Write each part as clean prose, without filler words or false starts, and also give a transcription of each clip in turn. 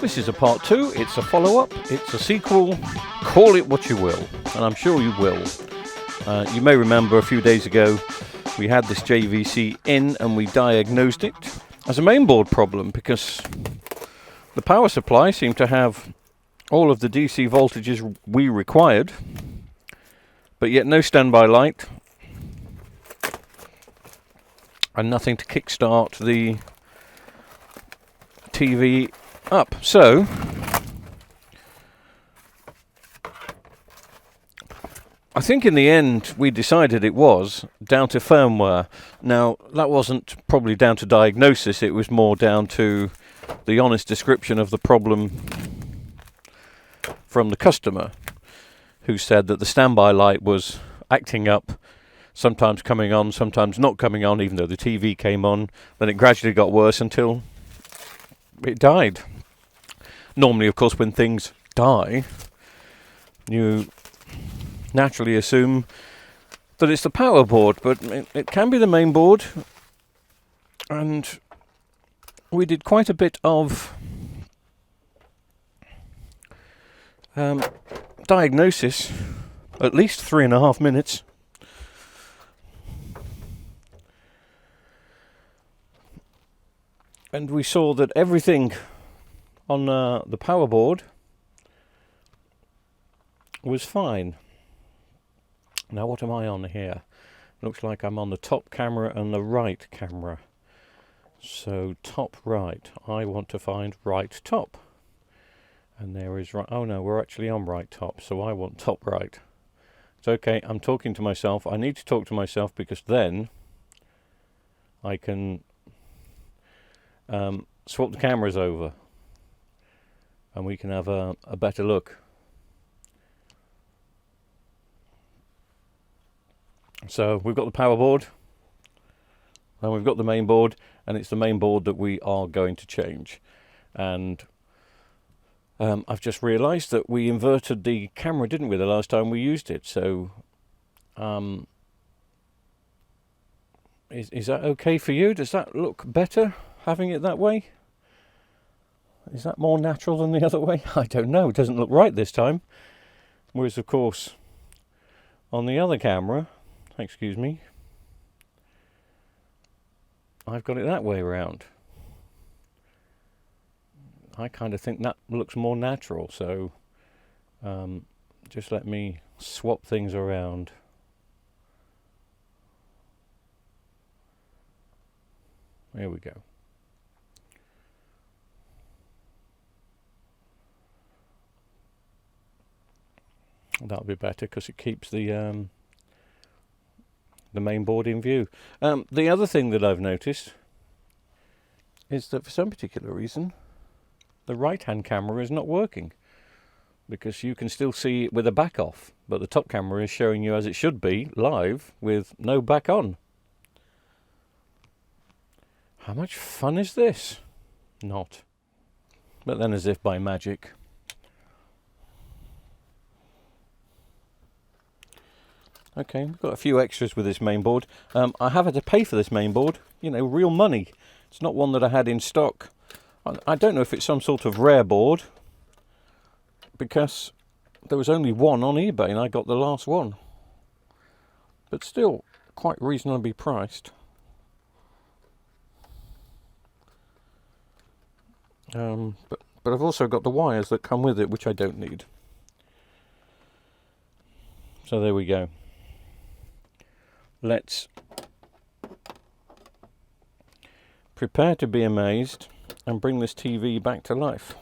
This is a part 2, it's a follow-up, it's a sequel, call it what you will, and I'm sure you will. You may remember a few days ago we had this JVC in and we diagnosed it as a mainboard problem because the power supply seemed to have all of the DC voltages we required, but yet no standby light and nothing to kickstart the TV up. So I think in the end we decided it was down to firmware. Now that wasn't probably down to diagnosis, it was more down to the honest description of the problem from the customer, who said that the standby light was acting up, sometimes coming on, sometimes not coming on, even though the TV came on. Then it gradually got worse until it died. Normally, of course, when things die, you naturally assume that it's the power board, but it can be the main board. And we did quite a bit of diagnosis, at least 3.5 minutes. And we saw that everything on the power board was fine. Now what am I on here? Looks like I'm on the top camera and the right camera. So top right, I want to find right top. And there is right, oh no, we're actually on right top, so I want top right. It's okay, I'm talking to myself. I need to talk to myself because then I can swap the cameras over and we can have a better look. So we've got the power board and we've got the main board, and it's the main board that we are going to change. And I've just realised that we inverted the camera, didn't we, the last time we used it? So is that okay for you? Does that look better, having it that way? Is that more natural than the other way? I don't know. It doesn't look right this time. Whereas, of course, on the other camera, excuse me, I've got it that way around. I kind of think that looks more natural, so just let me swap things around. There we go. That'll be better because it keeps the main board in view. The other thing that I've noticed is that for some particular reason the right-hand camera is not working, because you can still see it with a back off, but the top camera is showing you as it should be, live, with no back on. How much fun is this? Not. But then, as if by magic, okay, we've got a few extras with this main board. I have had to pay for this main board, you know, real money. It's not one that I had in stock. I don't know if it's some sort of rare board, because there was only one on eBay and I got the last one. But still, quite reasonably priced. But I've also got the wires that come with it, which I don't need. So there we go. Let's prepare to be amazed and bring this TV back to life.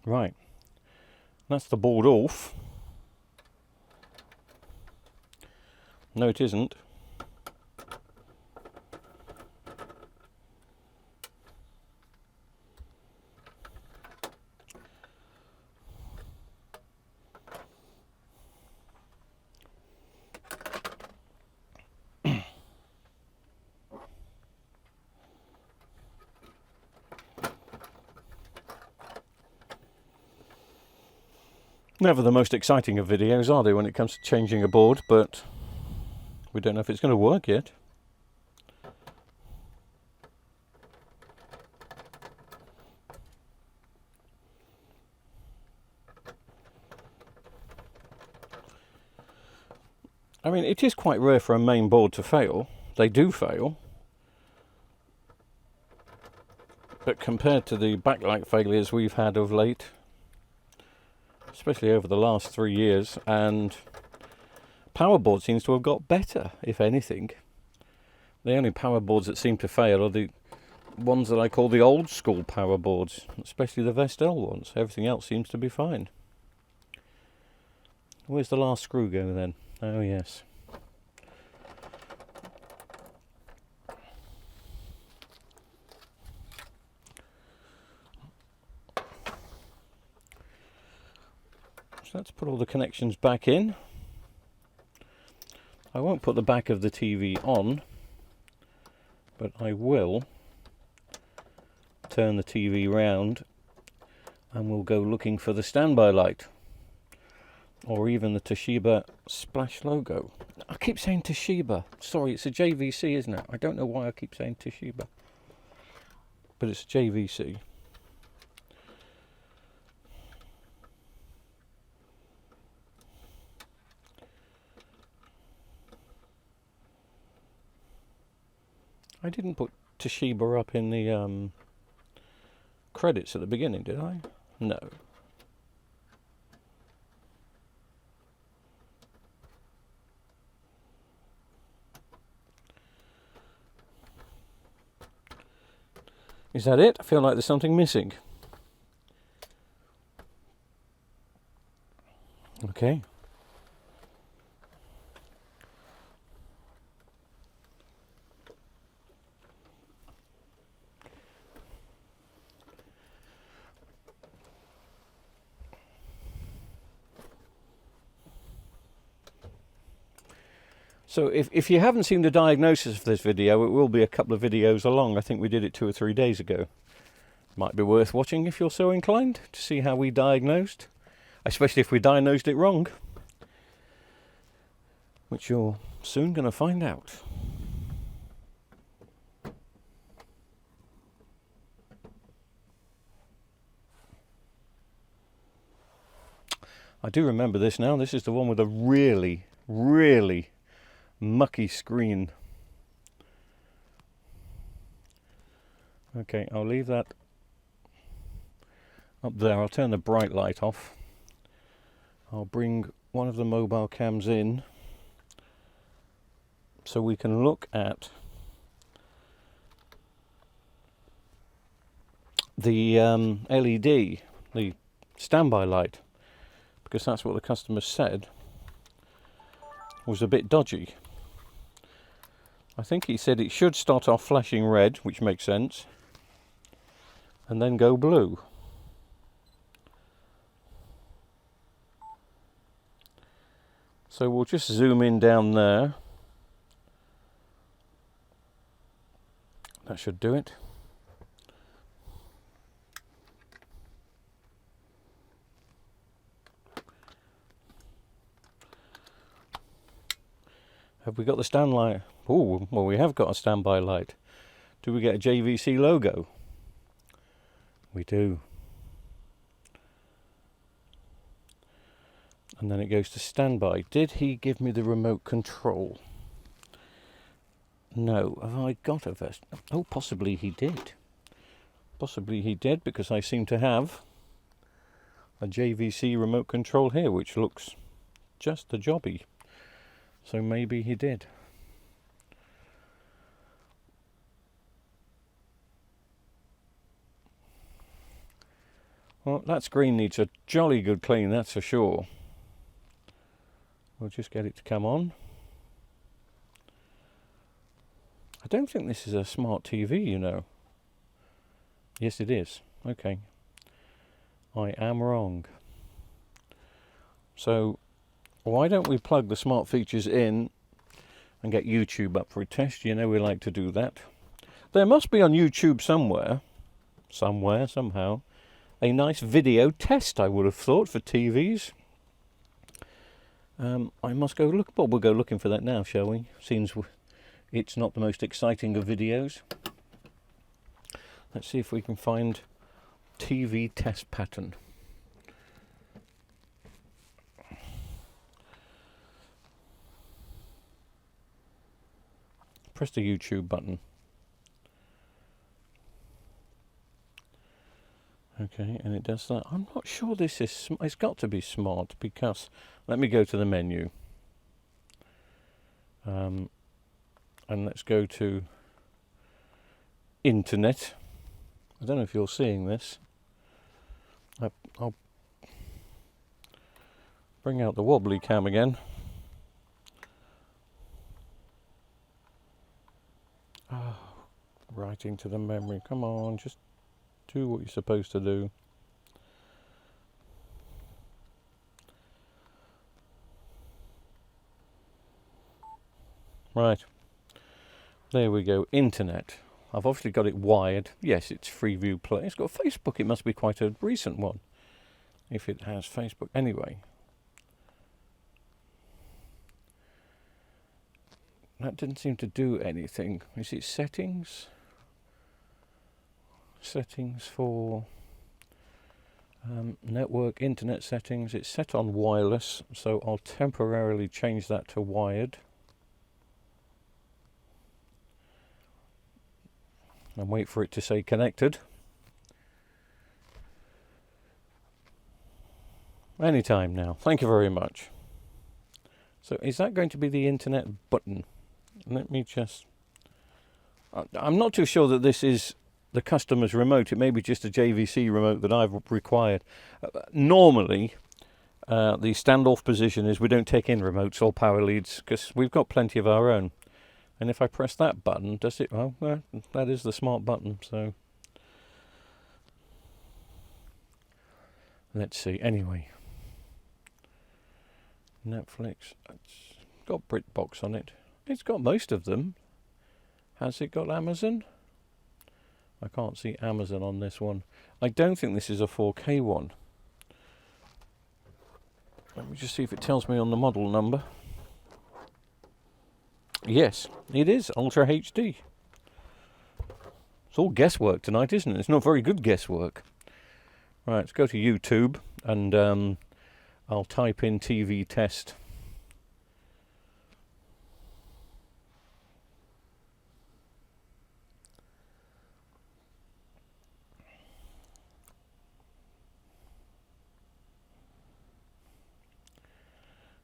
Right, that's the board off. No, it isn't. Never the most exciting of videos, are they, when it comes to changing a board, but we don't know if it's going to work yet. I mean, it is quite rare for a main board to fail. They do fail. But compared to the backlight failures we've had of late, especially over the last 3 years, and power board seems to have got better, if anything. The only power boards that seem to fail are the ones that I call the old school power boards, especially the Vestel ones. Everything else seems to be fine. Where's the last screw go then? Oh yes. So let's put all the connections back in. I won't put the back of the TV on, but I will turn the TV round and we'll go looking for the standby light, or even the Toshiba splash logo. I keep saying Toshiba. Sorry, it's a JVC, isn't it? I don't know why I keep saying Toshiba, but it's JVC. I didn't put Toshiba up in the credits at the beginning, did I? No. Is that it? I feel like there's something missing. Okay. So if you haven't seen the diagnosis of this video, it will be a couple of videos along. I think we did it 2 or 3 days ago. Might be worth watching if you're so inclined to see how we diagnosed, especially if we diagnosed it wrong, which you're soon going to find out. I do remember this now. This is the one with a really, really mucky screen. Okay, I'll leave that up there. I'll turn the bright light off. I'll bring one of the mobile cams in so we can look at the LED, the standby light, because that's what the customer said was a bit dodgy. I think he said it should start off flashing red, which makes sense, and then go blue. So we'll just zoom in down there. That should do it. Have we got the stand light? Oh, well, we have got a standby light. Do we get a JVC logo? We do. And then it goes to standby. Did he give me the remote control? No. Have I got a vest? Oh, possibly he did. Possibly he did, because I seem to have a JVC remote control here, which looks just the jobby. So maybe he did. Well, that screen needs a jolly good clean, that's for sure. We'll just get it to come on. I don't think this is a smart TV, you know. Yes, it is. Okay. I am wrong. So, why don't we plug the smart features in and get YouTube up for a test? You know we like to do that. There must be on YouTube somewhere, somehow, a nice video test, I would have thought, for TVs. I must go look. Well, we'll go looking for that now, shall we? Seems it's not the most exciting of videos. Let's see if we can find TV test pattern. Press the YouTube button. Okay, and it does that. I'm not sure this is... It's got to be smart because... Let me go to the menu. And let's go to Internet. I don't know if you're seeing this. I'll bring out the wobbly cam again. Oh, right into the memory. Come on, just do what you're supposed to do. Right. There we go. Internet. I've obviously got it wired. Yes, it's Freeview Play. It's got Facebook. It must be quite a recent one. If it has Facebook. Anyway. That didn't seem to do anything. Is it settings? Settings for network internet settings. It's set on wireless, so I'll temporarily change that to wired. And wait for it to say connected. Anytime now. Thank you very much. So is that going to be the internet button? Let me just... I'm not too sure that this is the customer's remote. It may be just a JVC remote that I've required. Normally, the standoff position is we don't take in remotes or power leads because we've got plenty of our own. And if I press that button, does it... Well, that is the smart button, so... Let's see. Anyway. Netflix. It's got BritBox on it. It's got most of them. Has it got Amazon? I can't see Amazon on this one. I don't think this is a 4K one. Let me just see if it tells me on the model number. Yes, it is Ultra HD. It's all guesswork tonight, isn't it? It's not very good guesswork. Right, let's go to YouTube and I'll type in TV test.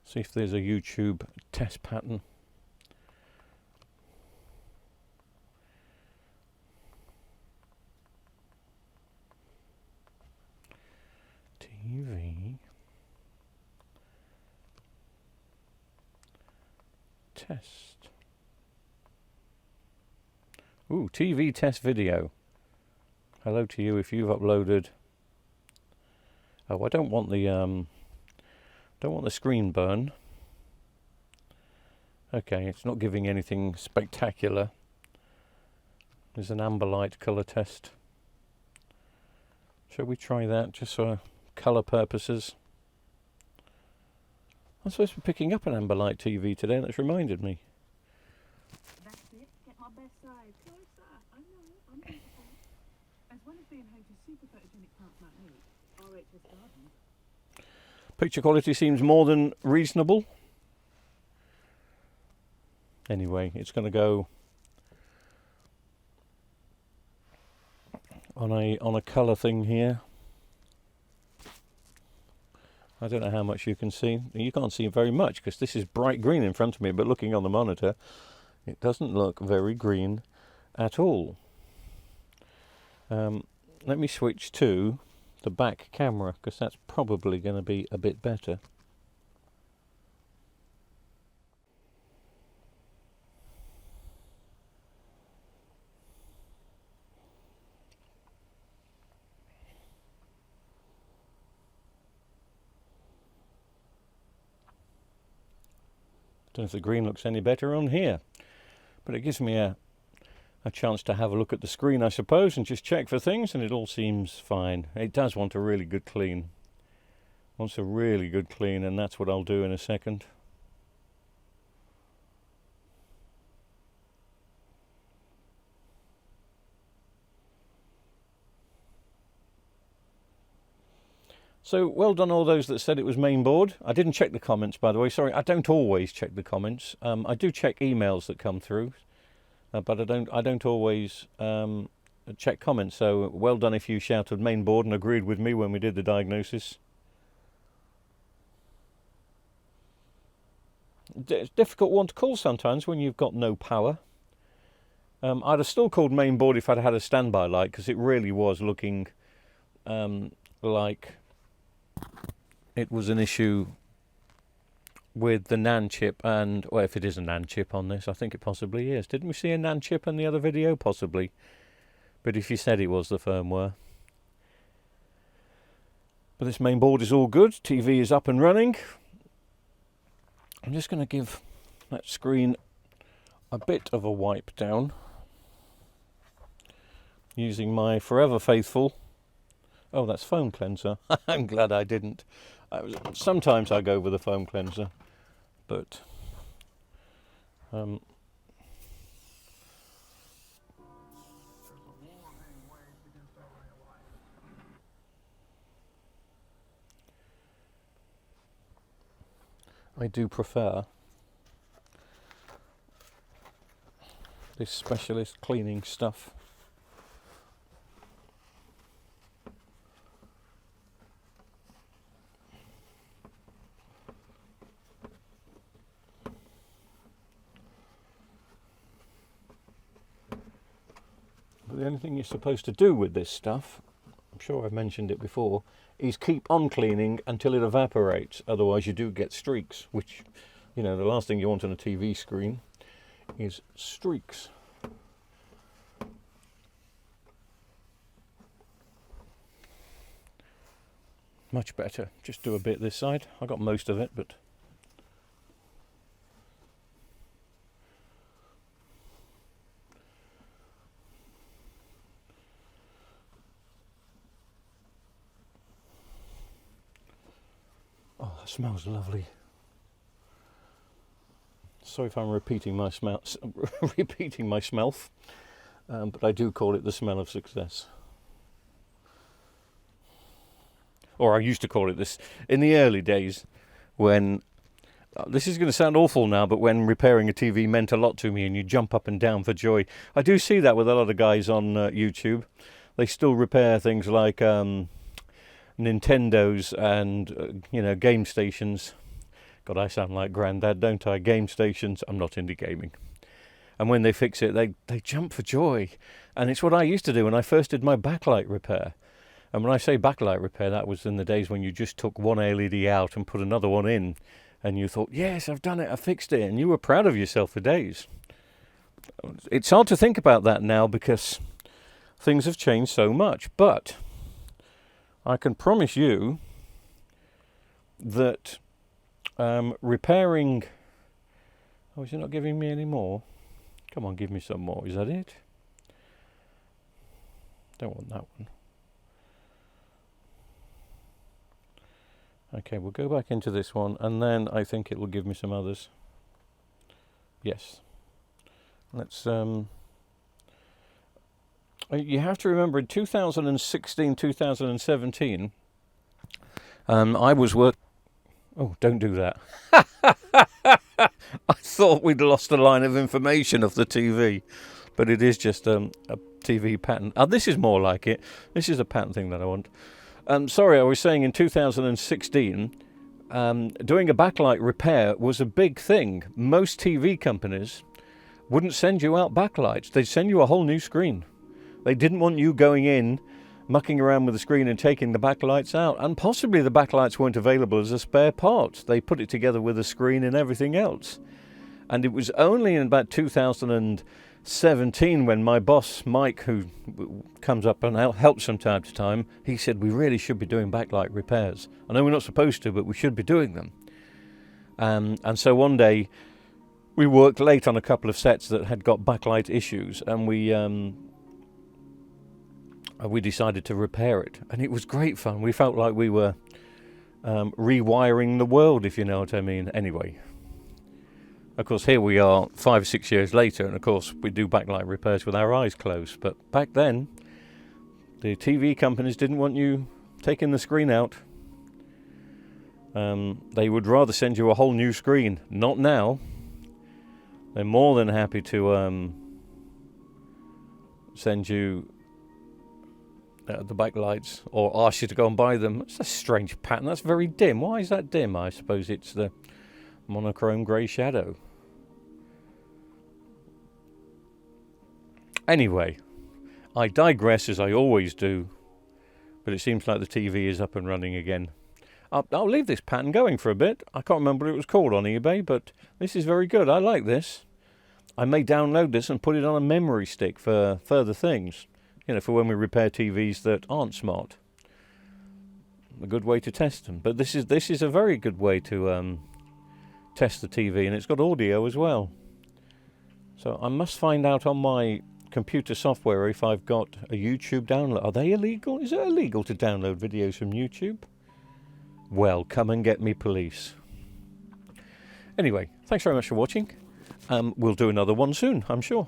See if there's a YouTube test pattern. TV test. Ooh, TV test video. Hello to you if you've uploaded. Oh, I don't want the screen burn. Okay, it's not giving anything spectacular. There's an amber light colour test. Shall we try that just for colour purposes? I'm supposed to be picking up an amber light TV today, and that's reminded me. That's it. Get my best side. Closer. I know. I'm beautiful. As well as being home to super photogenic plants like me, RHS Garden. Picture quality seems more than reasonable. Anyway, it's going to go on a colour thing here. I don't know how much you can see. You can't see very much because this is bright green in front of me, but looking on the monitor, it doesn't look very green at all. Let me switch to the back camera, because that's probably going to be a bit better. Don't know if the green looks any better on here, but it gives me a chance to have a look at the screen, I suppose, and just check for things, and it all seems fine. It does want a really good clean. Wants a really good clean, and that's what I'll do in a second. So, well done all those that said it was mainboard. I didn't check the comments, by the way. Sorry, I don't always check the comments. I do check emails that come through, but I don't always check comments. So, well done if you shouted mainboard and agreed with me when we did the diagnosis. It's a difficult one to call sometimes when you've got no power. I'd have still called mainboard if I'd had a standby light, because it really was looking like it was an issue with the NAND chip, and, well, if it is a NAND chip on this, I think it possibly is. Didn't we see a NAND chip in the other video? Possibly. But if you said it was the firmware. But this main board is all good. TV is up and running. I'm just going to give that screen a bit of a wipe down using my forever faithful, oh, that's foam cleanser. I'm glad I didn't. Sometimes I go with a foam cleanser, but I do prefer this specialist cleaning stuff. But the only thing you're supposed to do with this stuff, I'm sure I've mentioned it before, is keep on cleaning until it evaporates. Otherwise you do get streaks, which, you know, the last thing you want on a TV screen is streaks. Much better. Just do a bit this side. I got most of it, but oh, that smells lovely. Sorry if I'm repeating my smell, but I do call it the smell of success. Or I used to call it this in the early days when, this is going to sound awful now, but when repairing a TV meant a lot to me and you jump up and down for joy. I do see that with a lot of guys on YouTube. They still repair things like Nintendos and, you know, game stations. God, I sound like Grandad, don't I? Game stations. I'm not into gaming. And when they fix it, they jump for joy. And it's what I used to do when I first did my backlight repair. And when I say backlight repair, that was in the days when you just took one LED out and put another one in. And you thought, yes, I've done it, I fixed it. And you were proud of yourself for days. It's hard to think about that now because things have changed so much. But I can promise you that repairing... Oh, is it not giving me any more? Come on, give me some more. Is that it? Don't want that one. Okay, we'll go back into this one, and then I think it will give me some others. Yes. Let's... you have to remember, in 2016, 2017, I was Oh, don't do that. I thought we'd lost a line of information of the TV, but it is just a TV pattern. This is more like it. This is a pattern thing that I want. Sorry, I was saying in 2016, doing a backlight repair was a big thing. Most TV companies wouldn't send you out backlights. They'd send you a whole new screen. They didn't want you going in mucking around with the screen and taking the backlights out. And possibly the backlights weren't available as a spare part. They put it together with the screen and everything else. And it was only in about 2017 when my boss, Mike, who comes up and helps from time to time, he said, we really should be doing backlight repairs. I know we're not supposed to, but we should be doing them. And so one day, we worked late on a couple of sets that had got backlight issues, and we decided to repair it. And it was great fun. We felt like we were rewiring the world, if you know what I mean. Anyway, of course, here we are 5 or 6 years later, and of course, we do backlight repairs with our eyes closed. But back then, the TV companies didn't want you taking the screen out. They would rather send you a whole new screen. Not now. They're more than happy to send you the backlights or ask you to go and buy them. It's a strange pattern. That's very dim. Why is that dim? I suppose it's the monochrome grey shadow. Anyway, I digress as I always do, but it seems like the TV is up and running again. I'll leave this pattern going for a bit. I can't remember what it was called on eBay, but this is very good. I like this. I may download this and put it on a memory stick for further things. You know, for when we repair TVs that aren't smart. A good way to test them. But this is a very good way to test the TV, and it's got audio as well. So I must find out on my computer software if I've got a YouTube download. Are they illegal? Is it illegal to download videos from YouTube? Well, come and get me, police. Anyway, thanks very much for watching. We'll do another one soon, I'm sure.